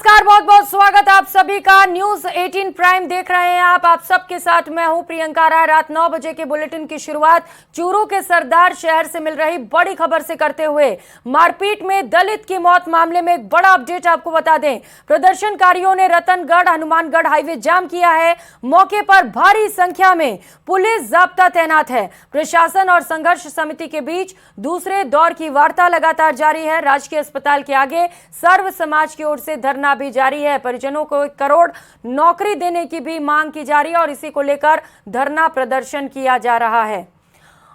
नमस्कार, बहुत बहुत स्वागत आप सभी का। न्यूज 18 प्राइम देख रहे हैं आप सबके साथ मैं हूं प्रियंका राय। रात 9 बजे के बुलेटिन की शुरुआत चूरू के सरदार शहर से मिल रही बड़ी खबर से करते हुए मारपीट में दलित की मौत मामले में एक बड़ा अपडेट आपको बता दें। प्रदर्शनकारियों ने रतनगढ़ हनुमानगढ़ हाईवे जाम किया है। मौके पर भारी संख्या में पुलिस जाब्ता तैनात है। प्रशासन और संघर्ष समिति के बीच दूसरे दौर की वार्ता लगातार जारी है। राजकीय अस्पताल के आगे सर्व समाज की ओर से धरना भी जारी है। परिजनों को 1 करोड़ नौकरी देने की भी मांग की जा रही है और इसी को लेकर धरना प्रदर्शन किया जा रहा है।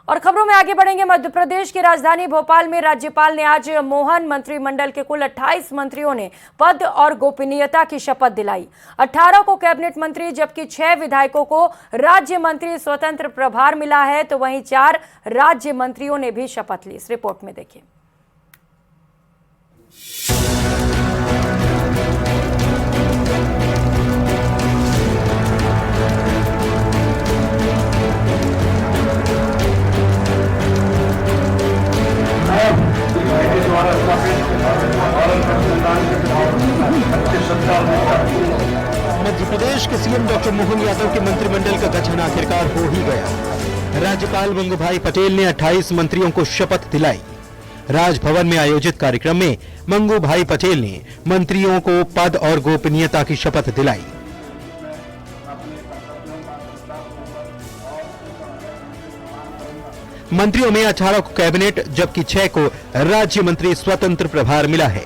और खबरों में आगे बढ़ेंगे। मध्य प्रदेश की राजधानी भोपाल में राज्यपाल ने आज मोहन मंत्रिमंडल के कुल 28 मंत्रियों ने पद और गोपनीयता की शपथ दिलाई। 18 को कैबिनेट मंत्री जबकि 6 विधायकों को राज्य मंत्री स्वतंत्र प्रभार मिला है, तो वहीं 4 राज्य मंत्रियों ने भी शपथ ली। इस रिपोर्ट में देखिए। मध्य प्रदेश के सीएम डॉक्टर मोहन यादव के मंत्रिमंडल का गठन आखिरकार हो ही गया। राज्यपाल मंगूभाई पटेल ने 28 मंत्रियों को शपथ दिलाई। राजभवन में आयोजित कार्यक्रम में मंगूभाई पटेल ने मंत्रियों को पद और गोपनीयता की शपथ दिलाई। मंत्रियों में 18 को कैबिनेट जबकि 6 को राज्य मंत्री स्वतंत्र प्रभार मिला है,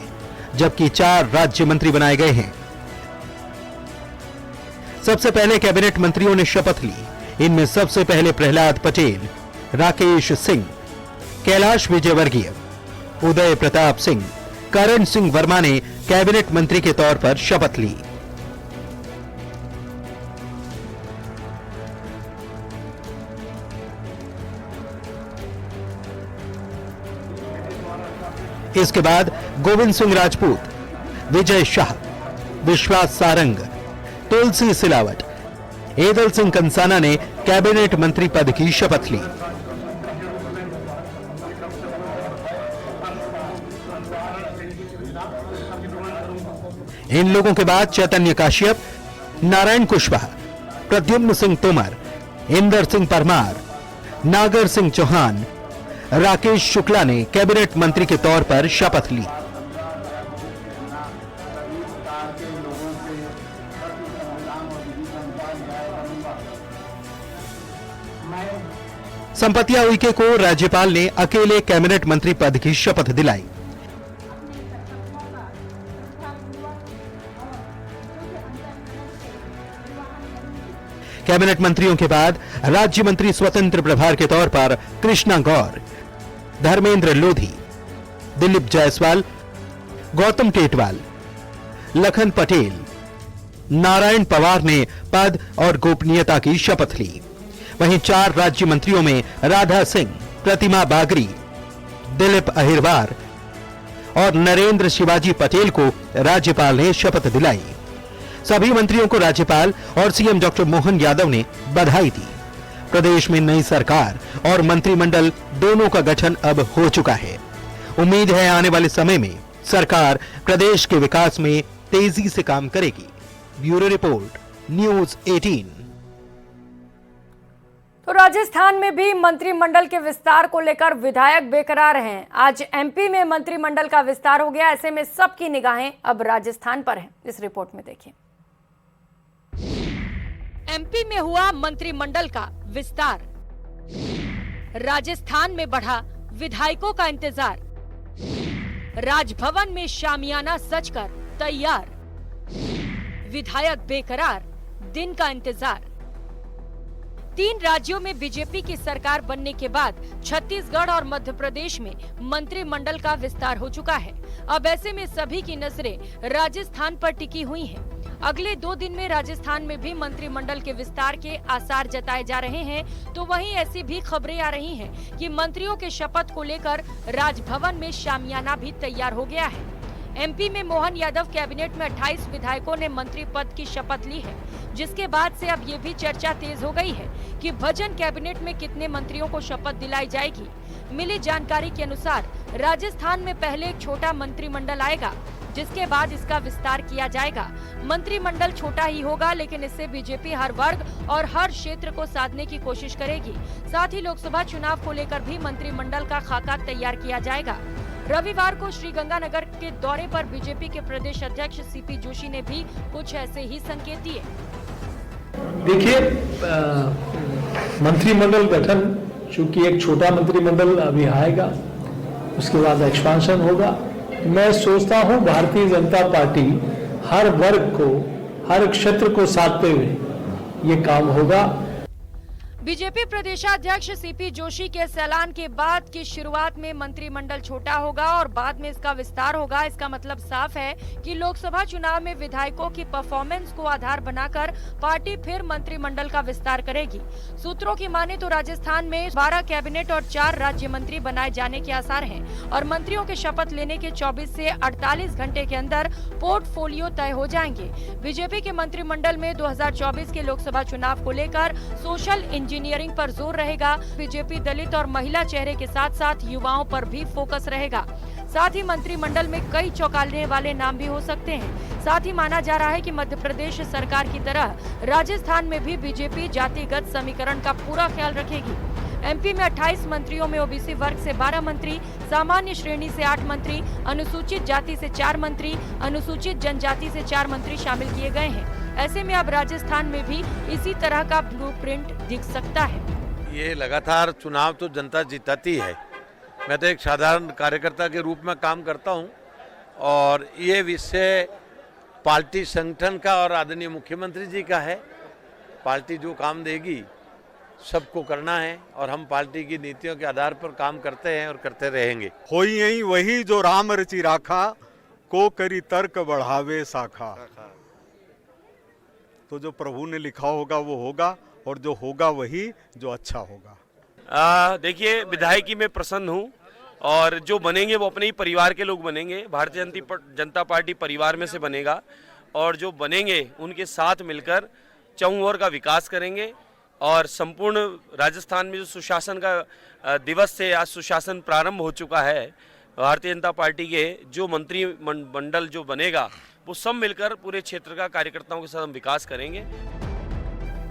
जबकि 4 राज्य मंत्री बनाए गए हैं। सबसे पहले कैबिनेट मंत्रियों ने शपथ ली। इनमें सबसे पहले प्रहलाद पटेल, राकेश सिंह, कैलाश विजयवर्गीय, उदय प्रताप सिंह, करण सिंह वर्मा ने कैबिनेट मंत्री के तौर पर शपथ ली। इसके बाद गोविंद सिंह राजपूत, विजय शाह, विश्वास सारंग, तुलसी सिलावट, एदल सिंह कंसाना ने कैबिनेट मंत्री पद की शपथ ली। इन लोगों के बाद चैतन्य काश्यप, नारायण कुशवाहा, प्रद्युम्न सिंह तोमर, इंदर सिंह परमार, नागर सिंह चौहान, राकेश शुक्ला ने कैबिनेट मंत्री के तौर पर शपथ ली। संपतिया उइके को राज्यपाल ने अकेले कैबिनेट मंत्री पद की शपथ दिलाई। कैबिनेट मंत्रियों के बाद राज्य मंत्री स्वतंत्र प्रभार के तौर पर कृष्णा गौर, धर्मेंद्र लोधी, दिलीप जायसवाल, गौतम टेटवाल, लखन पटेल, नारायण पवार ने पद और गोपनीयता की शपथ ली। वहीं 4 राज्य मंत्रियों में राधा सिंह, प्रतिमा बागरी, दिलीप अहिरवार और नरेंद्र शिवाजी पटेल को राज्यपाल ने शपथ दिलाई। सभी मंत्रियों को राज्यपाल और सीएम डॉक्टर मोहन यादव ने बधाई दी। प्रदेश में नई सरकार और मंत्रिमंडल दोनों का गठन अब हो चुका है। उम्मीद है आने वाले समय में सरकार प्रदेश के विकास में तेजी से काम करेगी। Bureau report, news 18। तो राजस्थान में भी मंत्रिमंडल के विस्तार को लेकर विधायक बेकरार हैं। आज एमपी में मंत्रिमंडल का विस्तार हो गया। ऐसे में सबकी निगाहें अब राजस्थान पर हैं। इस रिपोर्ट में देखिए। एमपी में हुआ मंत्रिमंडल का विस्तार। राजस्थान में बढ़ा विधायकों का इंतजार। राजभवन में शामियाना सजकर तैयार। विधायक बेकरार, दिन का इंतजार। 3 राज्यों में बीजेपी की सरकार बनने के बाद छत्तीसगढ़ और मध्य प्रदेश में मंत्रिमंडल का विस्तार हो चुका है। अब ऐसे में सभी की नजरें राजस्थान पर टिकी हुई हैं। अगले 2 दिन में राजस्थान में भी मंत्रिमंडल के विस्तार के आसार जताए जा रहे हैं। तो वहीं ऐसी भी खबरें आ रही हैं कि मंत्रियों के शपथ को लेकर राजभवन में शामियाना भी तैयार हो गया है। एमपी में मोहन यादव कैबिनेट में 28 विधायकों ने मंत्री पद की शपथ ली है, जिसके बाद से अब ये भी चर्चा तेज हो गई है कि भजन कैबिनेट में कितने मंत्रियों को शपथ दिलाई जाएगी। मिली जानकारी के अनुसार राजस्थान में पहले एक छोटा मंत्रिमंडल आएगा, जिसके बाद इसका विस्तार किया जाएगा। मंत्रिमंडल छोटा ही होगा, लेकिन इससे बीजेपी हर वर्ग और हर क्षेत्र को साधने की कोशिश करेगी। साथ ही लोकसभा चुनाव को लेकर भी मंत्रिमंडल का खाका तैयार किया जाएगा। रविवार को श्रीगंगानगर के दौरे पर बीजेपी के प्रदेश अध्यक्ष सीपी जोशी ने भी कुछ ऐसे ही संकेत दिए। देखिए, मंत्रिमंडल गठन चूंकि एक छोटा मंत्रिमंडल अभी आएगा, उसके बाद एक्सपांशन होगा। मैं सोचता हूं भारतीय जनता पार्टी हर वर्ग को, हर क्षेत्र को साधते हुए ये काम होगा। बीजेपी प्रदेशाध्यक्ष सीपी जोशी के ऐलान के बाद की शुरुआत में मंत्रिमंडल छोटा होगा और बाद में इसका विस्तार होगा। इसका मतलब साफ है कि लोकसभा चुनाव में विधायकों की परफॉर्मेंस को आधार बनाकर पार्टी फिर मंत्रिमंडल का विस्तार करेगी। सूत्रों की माने तो राजस्थान में 12 कैबिनेट और 4 राज्य मंत्री बनाए जाने के आसार हैं और मंत्रियों के शपथ लेने के 24 से 48 घंटे के अंदर पोर्टफोलियो तय हो जाएंगे। बीजेपी के मंत्रिमंडल में 2024 के लोकसभा चुनाव को लेकर सोशल इंजीनियरिंग पर जोर रहेगा। बीजेपी दलित और महिला चेहरे के साथ साथ युवाओं पर भी फोकस रहेगा। साथ ही मंत्रिमंडल में कई चौंकाने वाले नाम भी हो सकते हैं। साथ ही माना जा रहा है कि मध्य प्रदेश सरकार की तरह राजस्थान में भी बीजेपी जातिगत समीकरण का पूरा ख्याल रखेगी। एमपी में 28 मंत्रियों में ओबीसी वर्ग से 12 मंत्री, सामान्य श्रेणी से 8 मंत्री, अनुसूचित जाति से 4 मंत्री, अनुसूचित जनजाति से 4 मंत्री शामिल किए गए हैं। ऐसे में अब राजस्थान में भी इसी तरह का ब्लूप्रिंट दिख सकता है। ये लगातार चुनाव तो जनता जिताती है। मैं तो एक साधारण कार्यकर्ता के रूप में काम करता हूं और ये विषय पार्टी संगठन का और आदरणीय मुख्यमंत्री जी का है। पार्टी जो काम देगी सबको करना है और हम पार्टी की नीतियों के आधार पर काम करते हैं और करते रहेंगे। होई यही वही जो राम रचि राखा, को करी तर्क बढ़ावे शाखा। तो जो प्रभु ने लिखा होगा वो होगा और जो होगा वही जो अच्छा होगा। देखिए, विधायकी में प्रसन्न हूँ और जो बनेंगे वो अपने ही परिवार के लोग बनेंगे। भारतीय जनता पार्टी परिवार में से बनेगा और जो बनेंगे उनके साथ मिलकर चौं ओर का विकास करेंगे और संपूर्ण राजस्थान में जो सुशासन का दिवस से आज सुशासन प्रारंभ हो चुका है। भारतीय जनता पार्टी के जो मंत्रिमंडल जो बनेगा वो सब मिलकर पूरे क्षेत्र का कार्यकर्ताओं के साथ हम विकास करेंगे।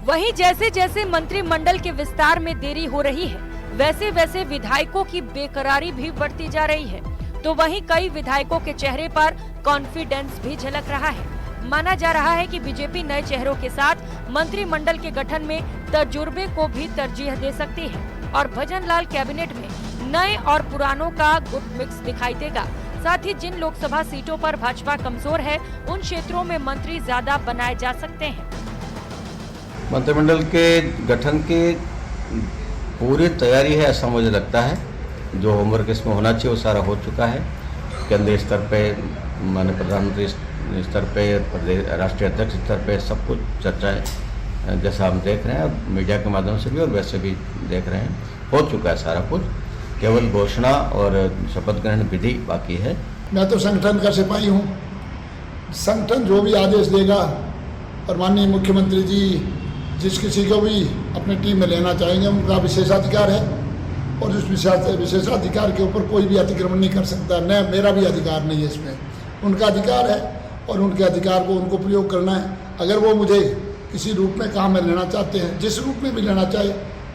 वहीं जैसे जैसे मंत्रिमंडल के विस्तार में देरी हो रही है, वैसे वैसे विधायकों की बेकरारी भी बढ़ती जा रही है। तो वहीं कई विधायकों के चेहरे पर कॉन्फिडेंस भी झलक रहा है। माना जा रहा है कि बीजेपी नए चेहरों के साथ मंत्रिमंडल के गठन में तजुर्बे को भी तरजीह दे सकती है और भजन लाल कैबिनेट में नए और पुरानों का गुड मिक्स दिखाई देगा। साथ ही जिन लोकसभा सीटों पर भाजपा कमजोर है, उन क्षेत्रों में मंत्री ज्यादा बनाए जा सकते हैं। मंत्रिमंडल के गठन की पूरी तैयारी है ऐसा मुझे लगता है। जो होमवर्क इसमें होना चाहिए वो सारा हो चुका है। केंद्रीय स्तर पे, माननीय प्रधानमंत्री स्तर पे, राष्ट्रीय अध्यक्ष स्तर पे सब कुछ चर्चाएं जैसा हम देख रहे हैं मीडिया के माध्यम से भी और वैसे भी देख रहे हैं, हो चुका है सारा कुछ। केवल घोषणा और शपथ ग्रहण विधि बाकी है। मैं तो संगठन का सिपाही हूँ। संगठन जो भी आदेश देगा और माननीय मुख्यमंत्री जी जिस किसी को भी अपनी टीम में लेना चाहेंगे उनका विशेषाधिकार है और उस विशेषाधिकार के ऊपर कोई भी अतिक्रमण नहीं कर सकता। न मेरा भी अधिकार नहीं है, इसमें उनका अधिकार है और उनके अधिकार को उनको प्रयोग करना है। अगर वो मुझे किसी रूप में काम में लेना चाहते हैं, जिस रूप में भी लेना चाहे,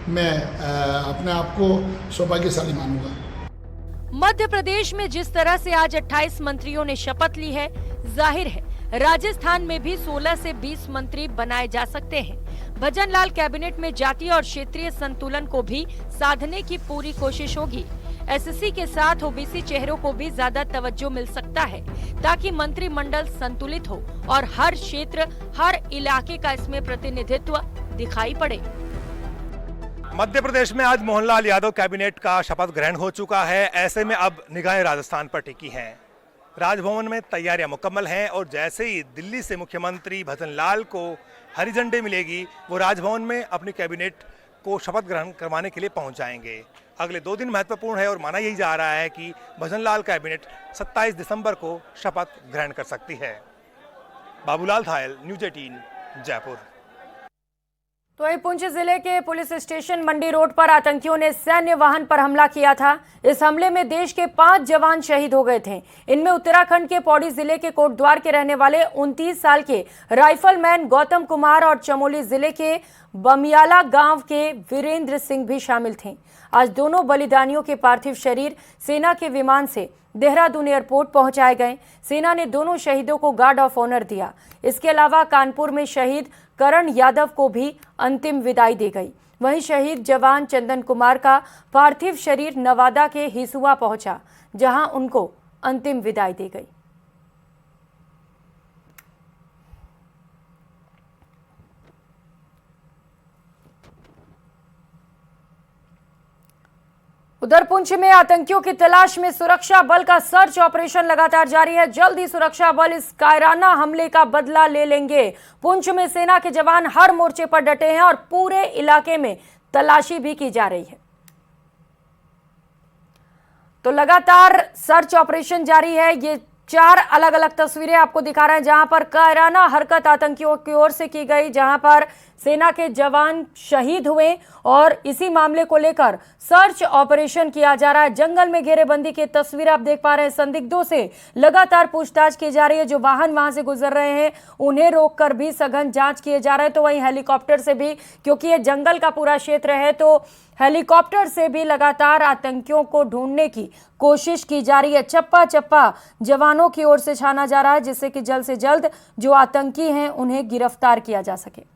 मैं अपने आप को सौभाग्यशाली मानूंगा। मध्य प्रदेश में जिस तरह से आज 28 मंत्रियों ने शपथ ली है, जाहिर है राजस्थान में भी 16 से 20 मंत्री बनाए जा सकते हैं। भजन लाल कैबिनेट में जातीय और क्षेत्रीय संतुलन को भी साधने की पूरी कोशिश होगी। एसएससी के साथ ओबीसी चेहरों को भी ज्यादा तवज्जो मिल सकता है ताकि मंत्रिमंडल संतुलित हो और हर क्षेत्र, हर इलाके का इसमें प्रतिनिधित्व दिखाई पड़े। मध्य प्रदेश में आज मोहनलाल यादव कैबिनेट का शपथ ग्रहण हो चुका है। ऐसे में अब निगाहें राजस्थान पर टिकी हैं। राजभवन में तैयारियां मुकम्मल हैं और जैसे ही दिल्ली से मुख्यमंत्री भजन लाल को हरी झंडी मिलेगी, वो राजभवन में अपनी कैबिनेट को शपथ ग्रहण करवाने के लिए पहुंच जाएंगे। अगले 2 दिन महत्वपूर्ण है और माना यही जा रहा है कि भजन लाल कैबिनेट 27 दिसंबर को शपथ ग्रहण कर सकती है। बाबूलाल धायल, न्यूज़ 18, जयपुर। तो वहीं पुंछ जिले के पुलिस स्टेशन मंडी रोड पर आतंकियों ने सैन्य वाहन पर हमला किया था। इस हमले में देश के 5 जवान शहीद हो गए थे। इनमें उत्तराखंड के पौड़ी जिले के कोटद्वार के रहने वाले 29 साल के राइफलमैन गौतम कुमार और चमोली जिले के बमियाला गांव के वीरेंद्र सिंह भी शामिल थे। आज दोनों बलिदानियों के पार्थिव शरीर सेना के विमान से देहरादून एयरपोर्ट पहुंचाए गए। सेना ने दोनों शहीदों को गार्ड ऑफ ऑनर दिया। इसके अलावा कानपुर में शहीद करण यादव को भी अंतिम विदाई दी गई। वहीं शहीद जवान चंदन कुमार का पार्थिव शरीर नवादा के हिसुआ पहुंचा, जहां उनको अंतिम विदाई दी गई। उधर पुंछ में आतंकियों की तलाश में सुरक्षा बल का सर्च ऑपरेशन लगातार जारी है। जल्द ही सुरक्षा बल इस कायराना हमले का बदला ले लेंगे। पुंछ में सेना के जवान हर मोर्चे पर डटे हैं और पूरे इलाके में तलाशी भी की जा रही है। तो लगातार सर्च ऑपरेशन जारी है। ये 4 अलग अलग तस्वीरें आपको दिखा रहे हैं, जहां पर कायराना हरकत आतंकियों की ओर से की गई, जहां पर सेना के जवान शहीद हुए और इसी मामले को लेकर सर्च ऑपरेशन किया जा रहा है। जंगल में घेरेबंदी की तस्वीर आप देख पा रहे हैं। संदिग्धों से लगातार पूछताछ की जा रही है। जो वाहन वहां से गुजर रहे हैं उन्हें रोककर भी सघन जांच किए जा रहे हैं। तो वहीं हेलीकॉप्टर से भी, क्योंकि ये जंगल का पूरा क्षेत्र है, तो हेलीकॉप्टर से भी लगातार आतंकियों को ढूंढने की कोशिश की जा रही है। चप्पा चप्पा जवानों की ओर से छाना जा रहा है, जिससे कि जल्द से जल्द जो आतंकी हैं उन्हें गिरफ्तार किया जा सके।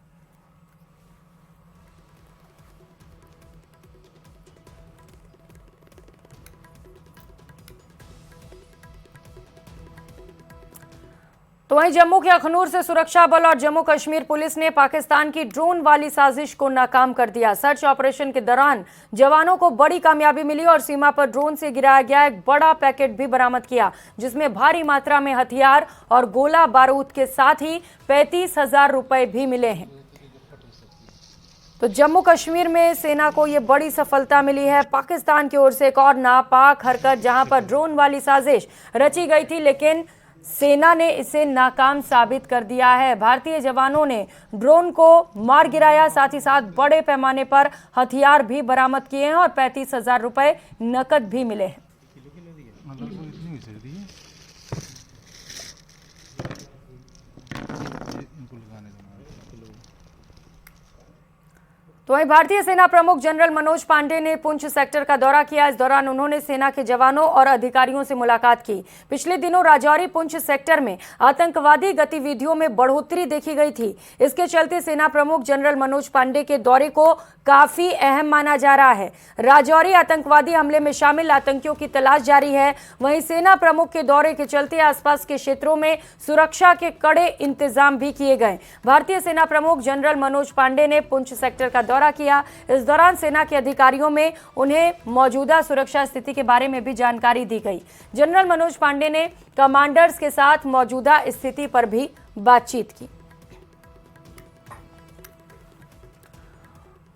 तो वहीं जम्मू के अखनूर से सुरक्षा बल और जम्मू कश्मीर पुलिस ने पाकिस्तान की ड्रोन वाली साजिश को नाकाम कर दिया। सर्च ऑपरेशन के दौरान जवानों को बड़ी कामयाबी मिली और सीमा पर ड्रोन से गिराया गया एक बड़ा पैकेट भी बरामद किया, जिसमें भारी मात्रा में हथियार और गोला बारूद के साथ ही 35,000 रुपए भी मिले हैं। तो जम्मू कश्मीर में सेना को यह बड़ी सफलता मिली है। पाकिस्तान की ओर से एक और नापाक हरकत, जहां पर ड्रोन वाली साजिश रची गई थी, लेकिन सेना ने इसे नाकाम साबित कर दिया है। भारतीय जवानों ने ड्रोन को मार गिराया, साथ ही साथ बड़े पैमाने पर हथियार भी बरामद किए हैं और 35,000 रुपए नकद भी मिले हैं। तो वहीं भारतीय सेना प्रमुख जनरल मनोज पांडे ने पुंछ सेक्टर का दौरा किया। इस दौरान उन्होंने सेना के जवानों और अधिकारियों से मुलाकात की। पिछले दिनों राजौरी पुंछ सेक्टर में आतंकवादी गतिविधियों में बढ़ोतरी देखी गई थी। इसके चलते सेना प्रमुख जनरल मनोज पांडे के दौरे को काफी अहम माना जा रहा है। राजौरी आतंकवादी हमले में शामिल आतंकियों की तलाश जारी है। वहीं सेना प्रमुख के दौरे के चलते आसपास के क्षेत्रों में सुरक्षा के कड़े इंतजाम भी किए गए। भारतीय सेना प्रमुख जनरल मनोज पांडे ने पुंछ सेक्टर का दौरा किया। इस दौरान सेना के अधिकारियों में उन्हें मौजूदा सुरक्षा स्थिति के बारे में भी जानकारी दी गई। जनरल मनोज पांडे ने कमांडर्स के साथ मौजूदा स्थिति पर भी बातचीत की।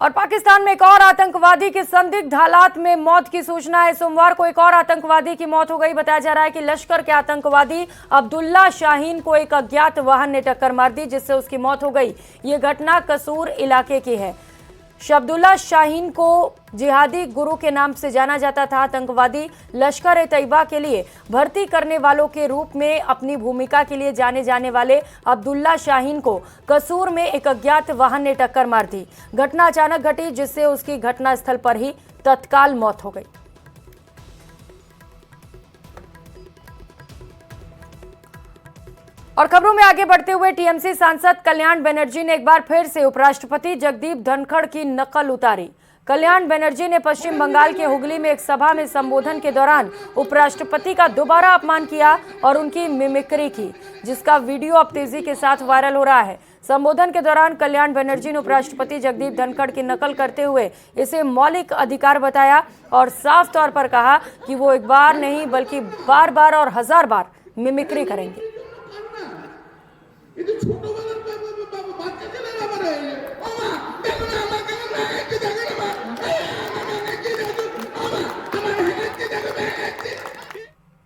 और पाकिस्तान में एक और आतंकवादी की संदिग्ध हालात में मौत की सूचना है। सोमवार को एक और आतंकवादी की मौत हो गई। बताया जा रहा है कि लश्कर के आतंकवादी अब्दुल्ला शाहीन को एक अज्ञात वाहन ने टक्कर मार दी, जिससे उसकी मौत हो गई। ये घटना कसूर इलाके की है। अब्दुल्ला शाहीन को जिहादी गुरु के नाम से जाना जाता था। आतंकवादी लश्कर-ए-तैयबा के लिए भर्ती करने वालों के रूप में अपनी भूमिका के लिए जाने जाने वाले अब्दुल्ला शाहीन को कसूर में एक अज्ञात वाहन ने टक्कर मार दी। घटना अचानक घटी, जिससे उसकी घटनास्थल पर ही तत्काल मौत हो गई। और खबरों में आगे बढ़ते हुए टीएमसी सांसद कल्याण बनर्जी ने एक बार फिर से उपराष्ट्रपति जगदीप धनखड़ की नकल उतारी। कल्याण बनर्जी ने पश्चिम बंगाल के हुगली में एक सभा में संबोधन के दौरान उपराष्ट्रपति का दोबारा अपमान किया और उनकी मिमिक्री की, जिसका वीडियो अब तेजी के साथ वायरल हो रहा है। संबोधन के दौरान कल्याण बनर्जी ने उपराष्ट्रपति जगदीप धनखड़ की नकल करते हुए इसे मौलिक अधिकार बताया और साफ तौर पर कहा कि वो एक बार नहीं बल्कि बार बार और 1000 बार मिमिक्री करेंगे।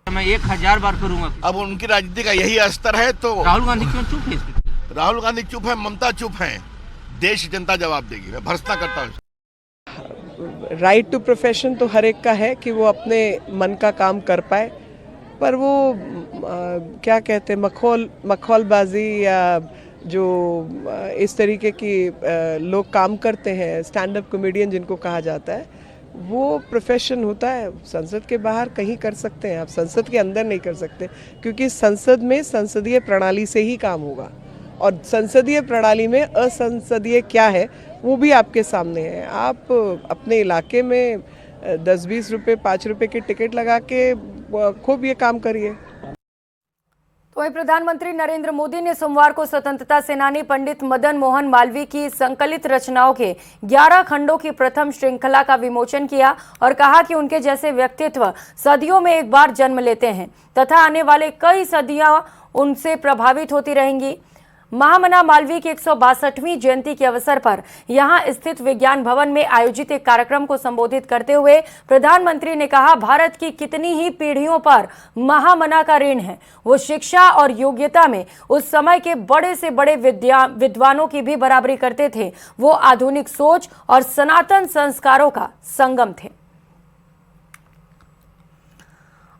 मैं 1000 बार करूंगा। अब उनकी राजनीति का यही स्तर है। तो राहुल गांधी क्यों चुप है? राहुल गांधी चुप है, ममता चुप है, देश की जनता जवाब देगी। मैं भरोसा करता हूँ। राइट टू प्रोफेशन तो हर एक का है कि वो अपने मन का काम कर पाए, पर वो क्या कहते हैं मखौलबाजी या जो इस तरीके की लोग काम करते हैं, स्टैंड अप कॉमेडियन जिनको कहा जाता है, वो प्रोफेशन होता है। संसद के बाहर कहीं कर सकते हैं आप, संसद के अंदर नहीं कर सकते, क्योंकि संसद में संसदीय प्रणाली से ही काम होगा और संसदीय प्रणाली में असंसदीय क्या है वो भी आपके सामने है। आप अपने इलाके में 10-20 रुपये 5 रुपये की टिकट लगा के खूब ये काम करिए। तो वहीं प्रधानमंत्री नरेंद्र मोदी ने सोमवार को स्वतंत्रता सेनानी पंडित मदन मोहन मालवीय की संकलित रचनाओं के 11 खंडों की प्रथम श्रृंखला का विमोचन किया और कहा कि उनके जैसे व्यक्तित्व सदियों में एक बार जन्म लेते हैं तथा आने वाले कई सदियां उनसे प्रभावित होती रहेंगी। महामना मालवीय की 162वीं जयंती के अवसर पर यहां स्थित विज्ञान भवन में आयोजित एक कार्यक्रम को संबोधित करते हुए प्रधानमंत्री ने कहा, भारत की कितनी ही पीढ़ियों पर महामना का ऋण है। वो शिक्षा और योग्यता में उस समय के बड़े से बड़े विद्वानों की भी बराबरी करते थे। वो आधुनिक सोच और सनातन संस्कारों का संगम थे।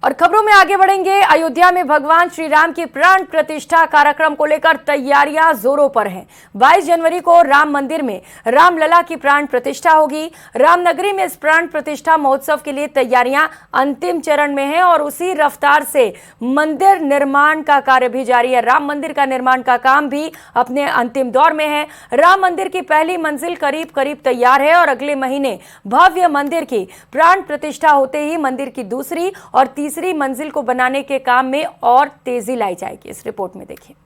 और खबरों में आगे बढ़ेंगे। अयोध्या में भगवान श्री राम की प्राण प्रतिष्ठा कार्यक्रम को लेकर तैयारियां जोरों पर हैं। 22 जनवरी को राम मंदिर में रामलला की प्राण प्रतिष्ठा होगी। रामनगरी में इस प्राण प्रतिष्ठा महोत्सव के लिए तैयारियां अंतिम चरण में हैं और उसी रफ्तार से मंदिर निर्माण का कार्य भी जारी है। राम मंदिर का निर्माण का काम भी अपने अंतिम दौर में है। राम मंदिर की पहली मंजिल करीब करीब तैयार है और अगले महीने भव्य मंदिर की प्राण प्रतिष्ठा होते ही मंदिर की दूसरी और तीसरी मंजिल को बनाने के काम में और तेजी लाई जाएगी। इस रिपोर्ट में देखिए।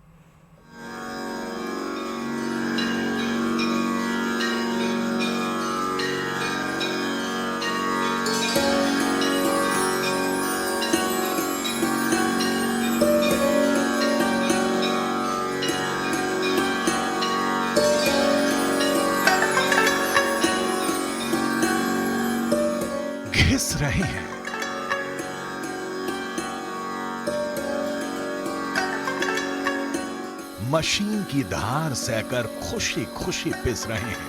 घिस रहे हैं, मशीन की धार सहकर खुशी खुशी पिस रहे हैं।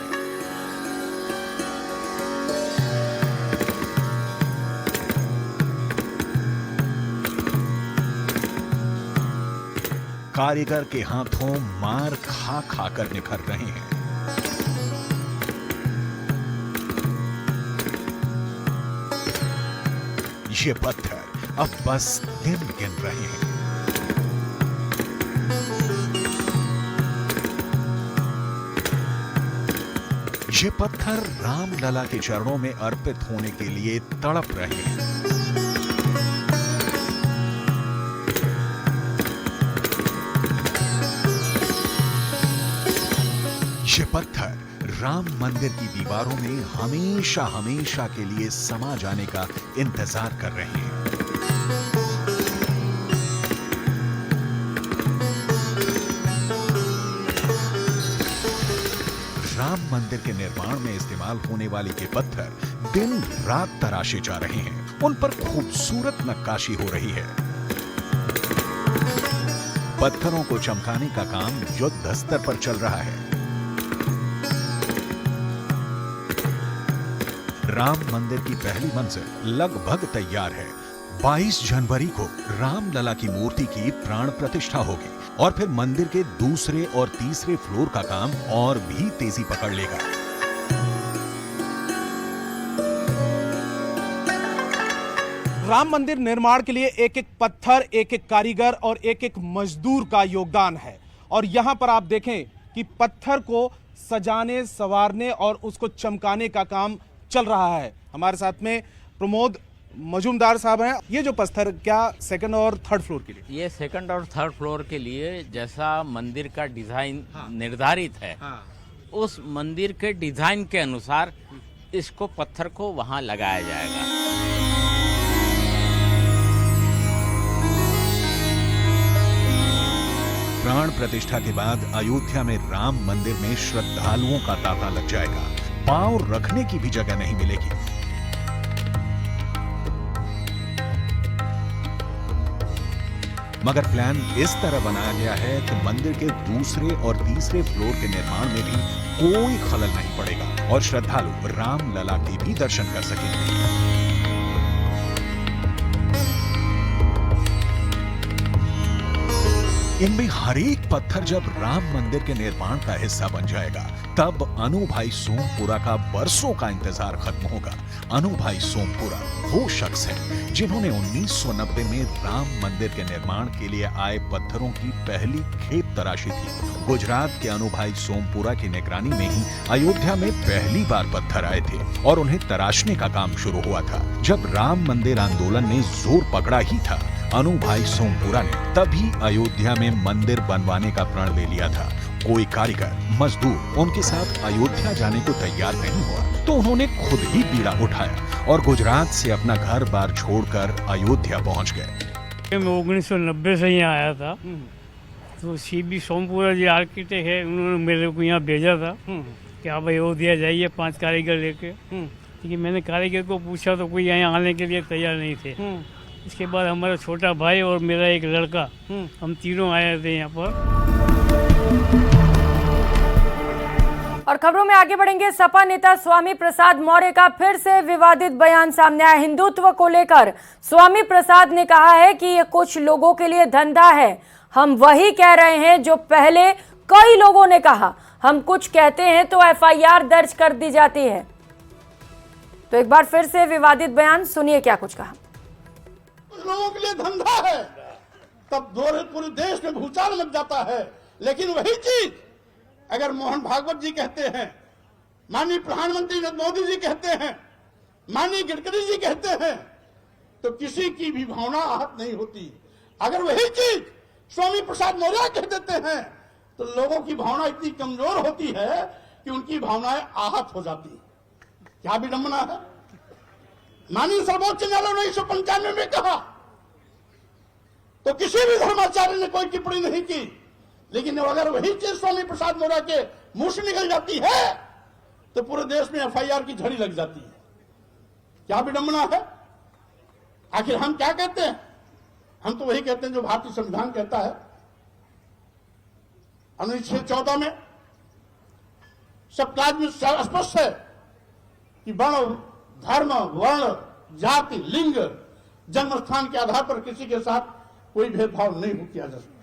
कारीगर के हाथों मार खा खा कर निखर रहे हैं। ये पत्थर अब बस दिन गिन रहे हैं। ये पत्थर रामलला के चरणों में अर्पित होने के लिए तड़प रहे हैं। ये पत्थर राम मंदिर की दीवारों में हमेशा हमेशा के लिए समा जाने का इंतजार कर रहे हैं। राम मंदिर के निर्माण में इस्तेमाल होने वाले ये पत्थर दिन रात तराशे जा रहे हैं। उन पर खूबसूरत नक्काशी हो रही है। पत्थरों को चमकाने का काम युद्ध स्तर पर चल रहा है। राम मंदिर की पहली मंजिल लगभग तैयार है। 22 जनवरी को रामलला की मूर्ति की प्राण प्रतिष्ठा होगी और फिर मंदिर के दूसरे और तीसरे फ्लोर का काम और भी तेजी पकड़ लेगा। राम मंदिर निर्माण के लिए एक एक पत्थर, एक एक कारीगर और एक एक मजदूर का योगदान है। और यहां पर आप देखें कि पत्थर को सजाने, संवारने और उसको चमकाने का काम चल रहा है। हमारे साथ में प्रमोद मजूमदार साहब हैं। ये जो पत्थर क्या सेकंड और थर्ड फ्लोर के लिए? ये सेकंड और थर्ड फ्लोर के लिए जैसा मंदिर का डिजाइन निर्धारित है, उस मंदिर के डिजाइन के अनुसार इसको पत्थर को वहां लगाया जाएगा। प्राण प्रतिष्ठा के बाद अयोध्या में राम मंदिर में श्रद्धालुओं का तांता लग जाएगा। पांव रखने की भी जगह नहीं मिलेगी। मगर प्लान इस तरह बनाया गया है कि मंदिर के दूसरे और तीसरे फ्लोर के निर्माण में भी कोई खलल नहीं पड़ेगा और श्रद्धालु राम लला के भी दर्शन कर सकेंगे। इनमें हर एक पत्थर जब राम मंदिर के निर्माण का हिस्सा बन जाएगा तब अनु भाई सोमपुरा का बरसों का इंतजार खत्म होगा। अनु भाई सोमपुरा वो शख्स है जिन्होंने 1990 में राम मंदिर के निर्माण के लिए आए पत्थरों की पहली खेप तराशी थी। गुजरात के अनु भाई सोमपुरा की निगरानी में ही अयोध्या में पहली बार पत्थर आए थे और उन्हें तराशने का काम शुरू हुआ था। जब राम मंदिर आंदोलन ने जोर पकड़ा ही था, अनु भाई सोमपुरा ने तभी अयोध्या में मंदिर बनवाने का प्रण ले लिया था। कोई कारीगर मजदूर उनके साथ अयोध्या जाने को तैयार नहीं हुआ तो उन्होंने खुद ही बीड़ा उठाया और गुजरात से अपना घर बार छोड़कर अयोध्या पहुंच गए। मैं 1990 से यहाँ आया था, तो सीबी सोमपुरा जी आर्किटेक्ट है, उन्होंने मेरे को यहाँ भेजा था कि आप अयोध्या जाइए 5 कारीगर लेके। लेकिन मैंने कारीगर को पूछा तो कोई यहाँ आने के लिए तैयार नहीं थे। इसके बाद हमारा छोटा भाई और मेरा एक लड़का, हम तीनों आए थे यहाँ पर। और खबरों में आगे बढ़ेंगे। सपा नेता स्वामी प्रसाद मौर्य का फिर से विवादित बयान सामने आया। हिंदुत्व को लेकर स्वामी प्रसाद ने कहा है कि ये कुछ लोगों के लिए धंधा है। हम वही कह रहे हैं जो पहले कई लोगों ने कहा। हम कुछ कहते हैं तो एफआईआर दर्ज कर दी जाती है। तो एक बार फिर से विवादित बयान सुनिए क्या कुछ कहा। कुछ लोगों के लिए धंधा है, तब पूरे देश में भूचाल लग जाता है। लेकिन वही चीज अगर मोहन भागवत जी कहते हैं, माननीय प्रधानमंत्री नरेंद्र मोदी जी कहते हैं, माननीय गडकरी जी कहते हैं, तो किसी की भी भावना आहत नहीं होती। अगर वही चीज स्वामी प्रसाद मौर्य कह देते हैं तो लोगों की भावना इतनी कमजोर होती है कि उनकी भावनाएं आहत हो जाती। क्या विडंबना है। माननीय सर्वोच्च न्यायालय ने 1995 में कहा तो किसी भी धर्माचार्य ने कोई टिप्पणी नहीं की, लेकिन अगर वही चीज स्वामी प्रसाद मौर्य के मुंह से निकल जाती है तो पूरे देश में एफआईआर की झड़ी लग जाती है। क्या विडंबना है। आखिर हम क्या कहते हैं? हम तो वही कहते हैं जो भारतीय संविधान कहता है। अनुच्छेद 14 में सब क्लास में स्पष्ट है कि वर्ण, धर्म, वर्ण, जाति, लिंग, जन्म स्थान के आधार पर किसी के साथ कोई भेदभाव नहीं किया जा सकता।